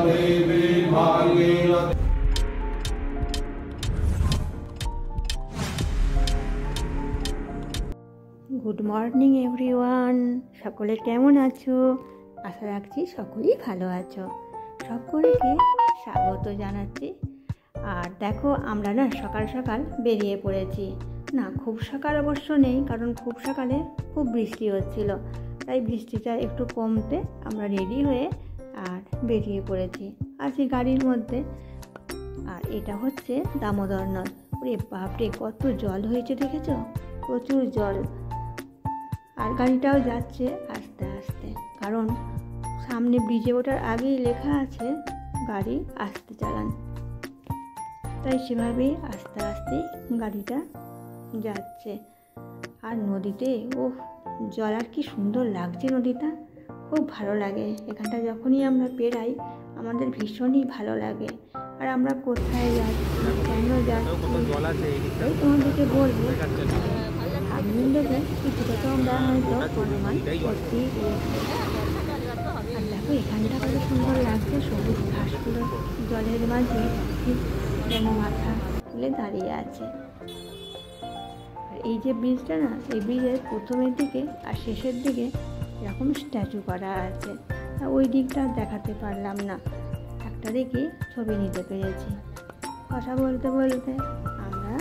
Good morning everyone, সকলে কেমন আছো? আশা রাখছি সকলেই ভালো আছো। সকলকে স্বাগত জানাচ্ছি। আর দেখো, আমরা না সকাল সকাল বেরিয়ে পড়েছি। না, খুব সকাল অবশ্য নেই, কারণ খুব সকালে খুব বৃষ্টি হচ্ছিল, তাই বৃষ্টিটা একটু কমতে আমরা রেডি হয়ে আর বেরিয়ে পড়েছি। আছি গাড়ির মধ্যে। আর এটা হচ্ছে দামোদর নদ। ওরে বাপরে, কত জল হয়েছে দেখেছো? প্রচুর জল। আর গাড়িটাও যাচ্ছে আস্তে আস্তে, কারণ সামনে ব্রিজে ওঠার আগেই লেখা আছে গাড়ি আস্তে চালান, তাই সেভাবেই আস্তে আস্তে গাড়িটা যাচ্ছে। আর নদীতে জল আর কি সুন্দর লাগছে, নদীটা খুব ভালো লাগে। এখানটা যখনই আমরা পেরাই আমাদের ভীষণই ভালো লাগে। আর আমরা কোথায় যাচ্ছি, কেন যাচ্ছি, তোমাদেরকে বলবো। সামনের দিকে কিছুটা তো আমরা হয়তো অনুমান করতেই পেরেছি। আর দেখো, এখানটা কত সুন্দর লাগছে, সবুজ ঘাসগুলো জলের মাঝে ঠিক যেন মাথা তুলে দাঁড়িয়ে আছে। আর এই যে ব্রিজটা না, এই ব্রিজের প্রথমের দিকে আর শেষের দিকে এরকম স্ট্যাচু করা আছে। ওই দিকটা দেখাতে পারলাম না, একটা দেখে ছবি নিতে পেরেছি। কথা বলতে বলতে আমরা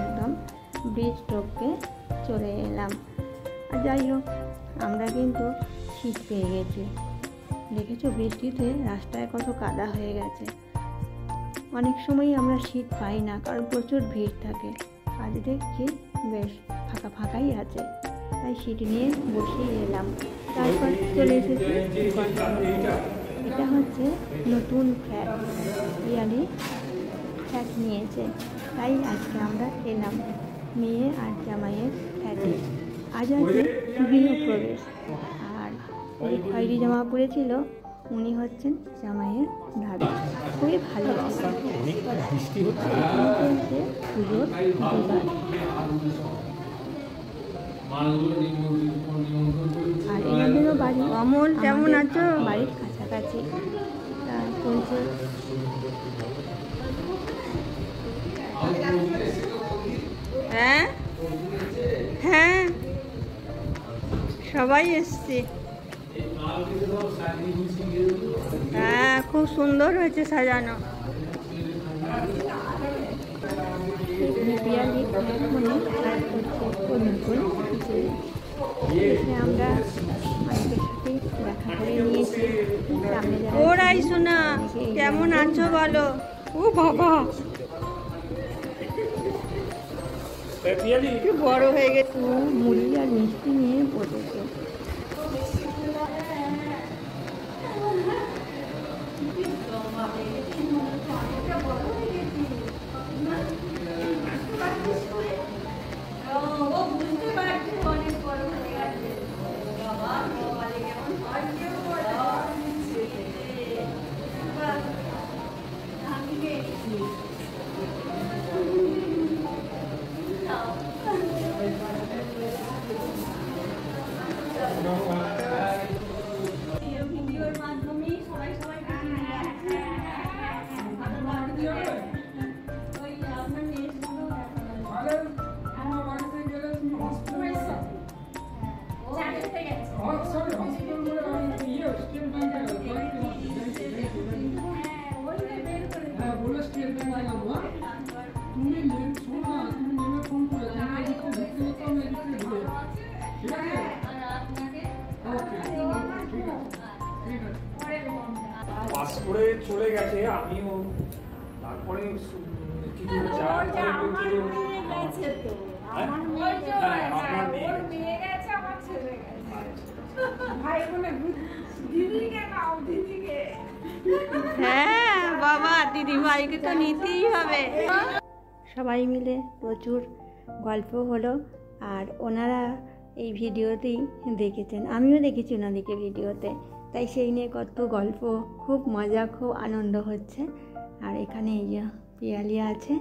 একদম ব্রিজ টপকে চলে এলাম। আর যাই হোক, আমরা কিন্তু শীত পেয়ে গেছি। দেখেছো বৃষ্টিতে রাস্তায় কত কাদা হয়ে গেছে। অনেক সময়ই আমরা শীত পাই না, কারণ প্রচুর ভিড় থাকে। আজ দেখছি বেশ ফাঁকা ফাঁকাই আছে, তাই শীত নিয়ে বসিয়ে এলাম। তারপর চলে এসেছি। এটা হচ্ছে নতুন ফ্ল্যাট, পিয়ালি ফ্ল্যাট নিয়েছে, তাই আজকে আমরা এলাম মেয়ে আর জামাইয়ের ফ্ল্যাটে। আজ আছে গৃহপ্রবেশ। আর ওই খয়েরি জামা পরেছিল, উনি হচ্ছেন জামাইয়ের দাদা। খুবই ভালো লাগছে। পুজোর দিবার। আর এনাদেরও বাড়ি অমল, কেমন আছো? বাড়ির কাছাকাছি চলছে। হ্যাঁ হ্যাঁ, সবাই এসছে। হ্যাঁ, খুব সুন্দর হয়েছে সাজানো। আমরা অনেকের সাথে দেখা করে নিয়েছি। ওরাই শোনা, কেমন আছো বলো? ও বাবা, একটু বড় হয়ে গেছে। মুড়ি আর মিষ্টি নিয়ে বসেছে। পাস করে চলে গেছে, আমিও তারপরে হ্যাঁ বাবা, দিদি ভাইকে তো নিতেই হবে। সবাই মিলে প্রচুর গল্প হলো। আর ওনারা এই ভিডিওতেই দেখেছেন, আমিও দেখেছি ওনাদেরকে ভিডিওতে, তাই সেই নিয়ে কত গল্প, খুব মজা, খুব আনন্দ হচ্ছে। আর এখানে এই যে পিয়ালি আছে,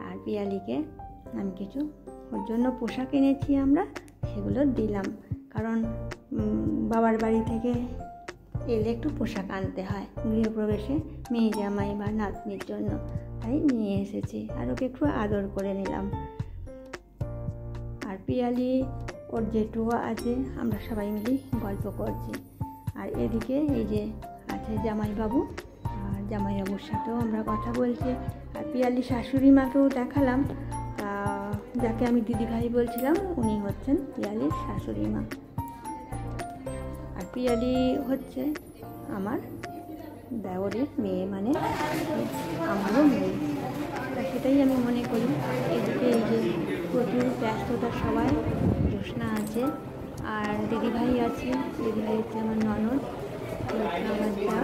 আর পিয়ালিকে আমি কিছু ওর জন্য পোশাক এনেছি আমরা, সেগুলো দিলাম। কারণ বাবার বাড়ি থেকে এলে একটু পোশাক আনতে হয় গৃহপ্রবেশে মেয়ে জামাই বা নাতনির জন্য, তাই নিয়ে এসেছি আর ওকে একটু আদর করে নিলাম। আর পিয়ালি ওর জেঠুয়া আছে, আমরা সবাই মিলে গল্প করছি। আর এদিকে এই যে আছে জামাইবাবু, আর জামাইবাবুর সাথেও আমরা কথা বলছি। আর পিয়ালি শাশুড়ি মাকেও দেখালাম, যাকে আমি দিদিভাই বলছিলাম উনি হচ্ছেন পিয়ালির শাশুড়ি মা। আর পিয়ালি হচ্ছে আমার দেওরের মেয়ে, মানে আমারও মেয়ে, সেটাই আমি মনে করি। এদিকে এই যে প্রচুর ব্যস্ততা সবাই, জোৎস্না আছে আর দিদিভাই আছে, দিদিভাই হচ্ছে আমার ননদ, আমার যা,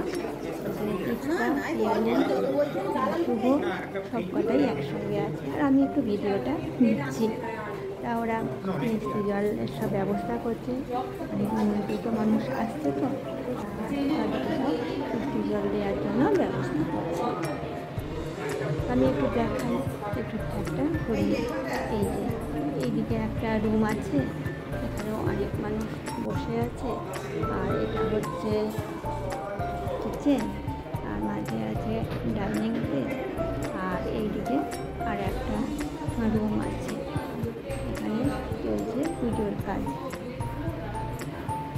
পিয়ালি, শুভ, সব কটাই একসঙ্গে আছে। আর আমি একটু ভিডিওটা নিচ্ছি। তা ওরা মিষ্টি জল সব ব্যবস্থা করছে, নিমন্ত্রিত মানুষ আসছে তো, মিষ্টি জল দেওয়ার জন্য ব্যবস্থা করছে। আমি একটু দেখাই, একটু একটা করি। এই যে এইদিকে একটা রুম আছে, এখানেও অনেক মানুষ বসে আছে। আর এটা হচ্ছে কিচেন, আর মাঝে আছে ডাইনিং প্লেস। আর এইদিকে আর একটা রুম আছে, এখানে চলছে পুজোর কাজ।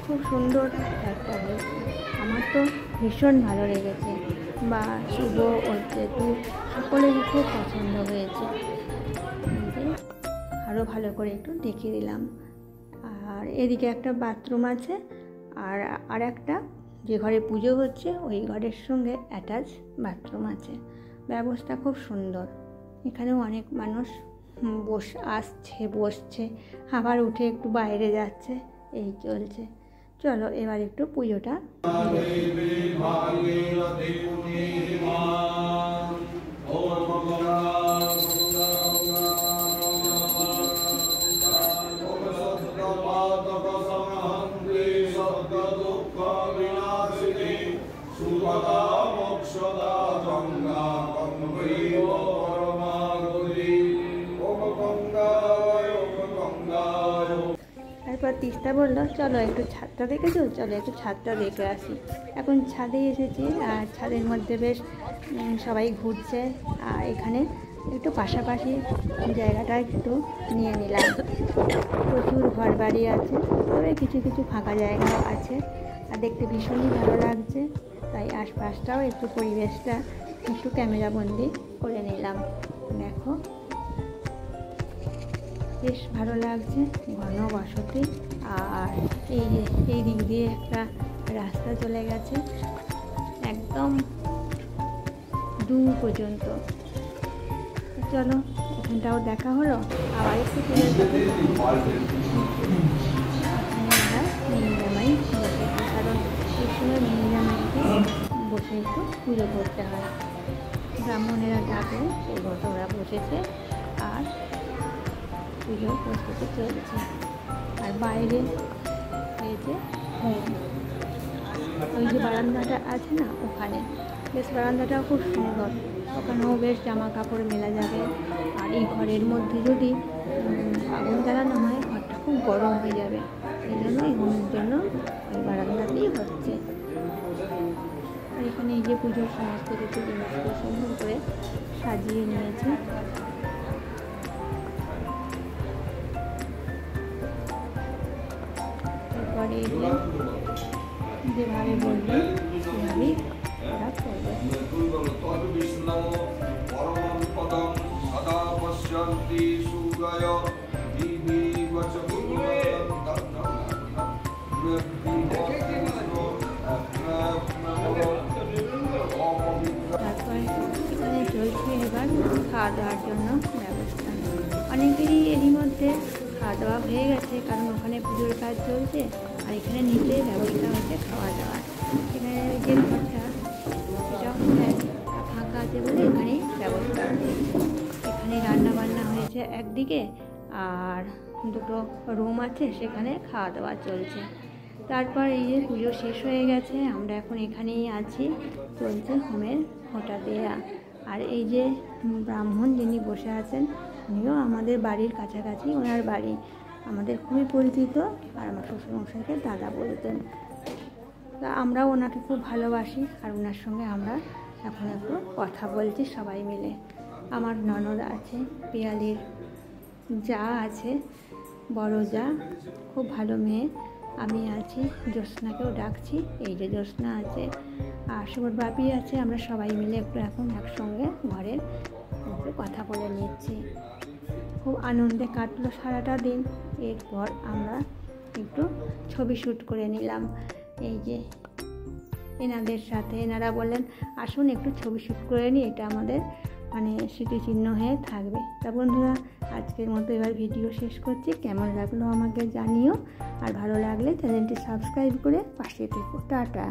খুব সুন্দর একটা হয়েছে, আমার তো ভীষণ ভালো লেগেছে। বা শুভ ওর জেঠু সকলেরই খুব পছন্দ হয়েছে। আরও ভালো করে একটু দেখিয়ে দিলাম। আর এদিকে একটা বাথরুম আছে, আর একটা যে ঘরে পুজো হচ্ছে ওই ঘরের সঙ্গে অ্যাটাচ বাথরুম আছে। ব্যবস্থা খুব সুন্দর। এখানেও অনেক মানুষ আসছে, বসছে, আবার উঠে একটু বাইরে যাচ্ছে, এই চলছে। চলো এবার একটু পুজোটা তারপর তিস্তা বললো চলো একটু ছাদটা দেখেছো, চলো একটু ছাদটা দেখে আসি। এখন ছাদে এসেছি, আর ছাদের মধ্যে বেশ সবাই ঘুরছে। আর এখানে একটু পাশাপাশি জায়গাটা একটু নিয়ে নিলাম। প্রচুর ঘর বাড়ি আছে, তবে কিছু কিছু ফাঁকা জায়গাও আছে। আর দেখতে ভীষণই ভালো লাগছে, তাই আশপাশটাও একটু পরিবেশটা একটু ক্যামেরা বন্দি করে নিলাম। দেখো বেশ ভালো লাগছে, ঘন বসতি। আর এই দিক দিয়ে একটা রাস্তা চলে গেছে একদম দূর পর্যন্ত। চলো এখানটাও দেখা হলো, আবার একটু মেয়ে জামাই বসেছে, কারণ এই সময় মেয়ে জামাইকে বসে একটু পুজো করতে হয়। ব্রাহ্মণেরা ডাকলে সেই মতো ওরা বসেছে আর পুজোর প্রস্তুতি চলছে। আর বাইরে হয়েছে হোম, ওই যে বারান্দাটা আছে না, ওখানে বেশ বারান্দাটাও খুব সুন্দর, ওখানেও বেশ জামা কাপড় মেলা যাবে। আর এই ঘরের মধ্যে যদি আগুন জ্বালানো হয় ঘরটা খুব গরম হয়ে যাবে, সেই জন্য এই হোমের জন্য ওই বারান্দাতেই হচ্ছে। আর এখানে এই যে পুজোর সমস্ত কিছু জিনিসগুলো সুন্দর করে সাজিয়ে নিয়েছে। এরপরে যেভাবে বলবে সেভাবেই ওরা করবে। তারপর এখানে চলছে এবার খাওয়া দাওয়ার জন্য ব্যবস্থা। অনেকেরই এরই মধ্যে খাওয়া দাওয়া হয়ে গেছে, কারণ ওখানে পুজোর কাজ চলছে। আর এখানে নিচে ব্যবস্থা হচ্ছে খাওয়া দাওয়ার। এখানে যে ঘরটা সেটাও ফাঁকা আছে বলে এখানেই ব্যবস্থা হয়েছে। এখানে রান্না বান্না হয়েছে একদিকে, আর দুটো রুম আছে, সেখানে খাওয়া দাওয়া চলছে। তারপর এই যে পুজো শেষ হয়ে গেছে, আমরা এখন এখানেই আছি, চলছে হোমের ফোঁটা দেয়া। আর এই যে ব্রাহ্মণ যিনি বসে আছেন উনিও আমাদের বাড়ির কাছাকাছি, ওনার বাড়ি আমাদের খুবই পরিচিত। আর আমার শ্বশুরমশাইকে দাদা বলতেন। তা আমরাও ওনাকে খুব ভালোবাসি, আর ওনার সঙ্গে আমরা এখন একটু কথা বলছি সবাই মিলে। আমার ননদ আছে, পিয়ালির যা আছে, বড় যা, খুব ভালো মেয়ে। আমি আছি, জ্যোৎস্নাকেও ডাকছি, এই যে জ্যোৎস্না আছে, আর সুবোধ বাপি আছে। আমরা সবাই মিলে একটু এখন একসঙ্গে ঘরে একটু কথা বলে নিচ্ছি। খুব আনন্দে কাটলো সারাটা দিন। এরপর আমরা একটু ছবি শ্যুট করে নিলাম এই যে এনাদের সাথে। এনারা বললেন আসুন একটু ছবি শ্যুট করে নিই, এটা আমাদের মানে স্মৃতিচিহ্ন হয়ে থাকবে। তা বন্ধুরা, আজকের মতো এবার ভিডিও শেষ করছি। কেমন লাগলো আমাকে জানিও, আর ভালো লাগলে চ্যানেলটি সাবস্ক্রাইব করে পাশে থেকো। টাটা।